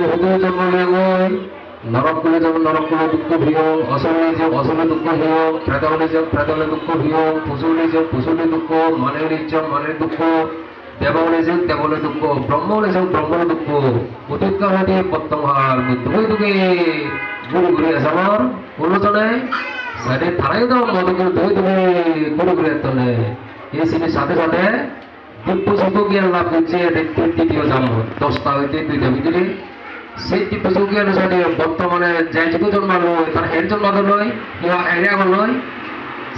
হৃদয় জন্ম নিয়ময় নরকগুলি যেমন নরকগুলো দুঃখ ভিয় অসলে যে অসলে দুঃখ ভিয় প্রেতলে যে প্রেতলে দুঃখ ভিয় পশুলে যে পশুলে দুঃখ মানের যে মানের দুঃখ দেবলে যে দেবলে দুঃখ ব্রহ্মলে যে ব্রহ্মলে দুঃখ অতীতকাল হইতে বর্তমান মৃত্যু দুঃখে গুরু গুরু এসামর উন্নতনে সাথে তারাই তো মধুগুলো দুই দুঃখে গুরু গুরু এতনে এই সিনের সাথে সাথে দিব্য সুখ জ্ঞান লাভ করছে তৃতীয় জন্ম 10টা হইতে 2টা ভিতরে সেই দিব্য সুখ জ্ঞান অনুসারে বর্তমানে যে যুগ জন্মালো তার এর জন্মাতো নয় ইহা এর আগে নয়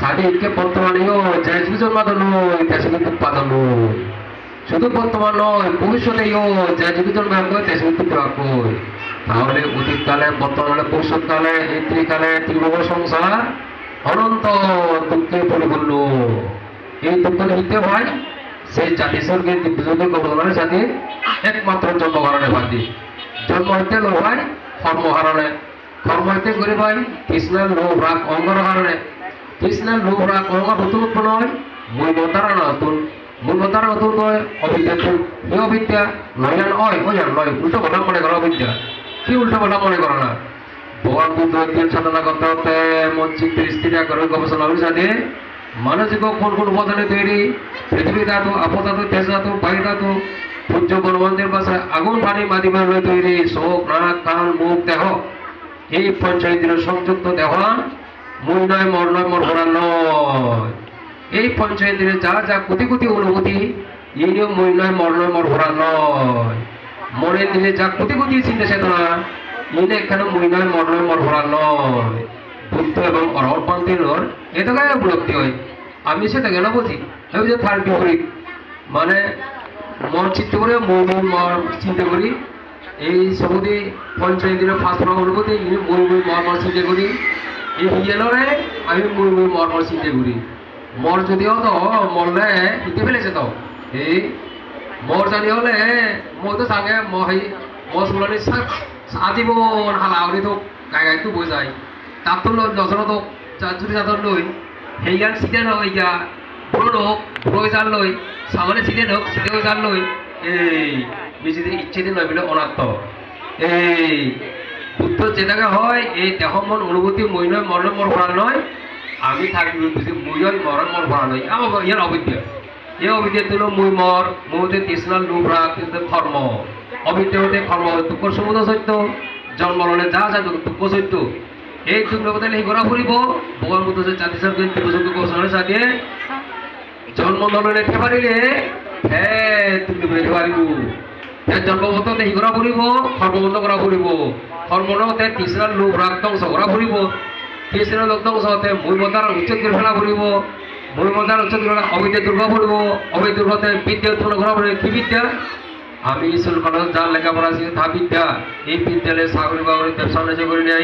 সাথে একে বর্তমানেও যে যুগ জন্মাতো নয় তা শুধু উৎপাদন নয় শুধু বর্তমান নয় ভবিষ্যতেও যে যুগ জন্মাতো তা শুধু প্রাকই তাহলে অতীতকালে বর্তমানে ভবিষ্যৎকালে এই ত্রিকালে ত্রিভুব সংসার অনন্ত দুঃখে পরিপূর্ণ এই দুঃখ নিতে হয় সেই জাতি স্বর্গের দিব্যজ্যোতি গৌরবের সাথে একমাত্র জন্ম কারণে বাদী জন্ম হইতে লোভ হয় কর্ম কারণে কর্ম হইতে গরিব হয় কৃষ্ণের লোভ রাগ অঙ্গর কারণে কৃষ্ণের লোভ রাগ অঙ্গ নতুন উৎপন্ন হয় মূলমতারা নতুন মূলমতারা নতুন হয় অবিদ্যা এই অবিদ্যা নয়ান হয় ওয়ান নয় উল্টো কথা মনে করো অবিদ্যা কি উল্টো কথা মনে করো না ভগবান বুদ্ধ জ্ঞান সাধনা করতে করতে মন চিত্ত স্থির করে গবেষণা সাথে মানসিক কোন কোন উপাদানে তৈরি পৃথিবী ধাতু আপধাতু তেজ ধাতু বায়ু ধাতু সূর্য বনবন্তের পাশে আগুন পানি মাধ্যমে তৈরি চোখ নাক কান মুখ দেহ এই পঞ্চেন্দ্রিয় সংযুক্ত দেহ মূল নয় মর নয় মর ভরা নয় এই পঞ্চেন্দ্রিয় যা যা কোটি কোটি অনুভূতি এই নিয়ে মূল নয় মর নয় মর ভরা নয় মনের দিলে যা কোটি কোটি চিন্তা চেতনা এই নিয়ে এখানে মূল নয় মর নয় মর ভরা নয় বুদ্ধ এবং অরহপন্থীর এটাকে উপলব্ধি হয় আমি সেটা কেন বুঝি আমি যে থার্ড বিপরীত মানে মন চিত্ত করে মই মই মর চিন্তা করি এই সবুদি পঞ্চেন্দ্রিয় ফার্স্ট অনুভূতি মই মই মর মর চিন্তা করি এই হিয়েলরে আমি মই মই মর মর চিন্তা করি মর যদিও তো মরলে হিতে ফেলেছে তো এই মর জানি হলে মই তো সাঙে মর শুনানি আজীবন হালাউরি তো গাই গাই তো বোঝায় তার তো যজনত যদি যাদর লই সেইগান সিটেন হোক ইয়া বুড়ো হোক বুড়ো জাল লই সামনে সিটেন হোক সিটেও জাল লই এই নিজেদের ইচ্ছে দিন নয় বলে অনাত্ম এই বুদ্ধ যেটাকে হয় এই দেহ মন অনুভূতি মই নয় মর মর ভরা নয় আমি থাকি বুঝি মই মরণ মর ভরা নয় আমার ইয়ার অবিদ্যা এই অবিদ্যা তুলো মই মর মধ্যে তৃষ্ণার লোভ রাগ কিন্তু ধর্ম অবিদ্যা হতে কর্ম দুঃখ সমুদ্র সত্য জন্মলনে যা যা দুঃখ সত্য এই দুঃখ বদলে ঘোরা ফুরিব ভগবান বুদ্ধ যে জাতি সর্গের দিবসঙ্গ কৌশলের সাথে জন্মলনে রেখে পারিলে হ্যাঁ তুমি রেখে পারিব জন্মগত দেহি ঘোরা ফুরিব কর্মবন্ধ করা ফুরিব কর্মনতে তৃষ্ণার লোভ রাগ ধ্বংস করা ফুরিব তৃষ্ণার লোভ ধ্বংস হতে মূলমতার উচ্ছেদ করে ফেলা ফুরিব মূলমতার উচ্ছেদ করে অবিদ্যা দুর্গ ফুরিব অবিদ্যা দুর্গতে বিদ্যা উৎপন্ন করা ফুরিব কি বিদ্যা আমি স্কুল কলেজ যার লেখাপড়া আছে তা বিদ্যা এই বিদ্যালয়ে চাকরি বাকরি ব্যবসা বাণিজ্য করে নেয়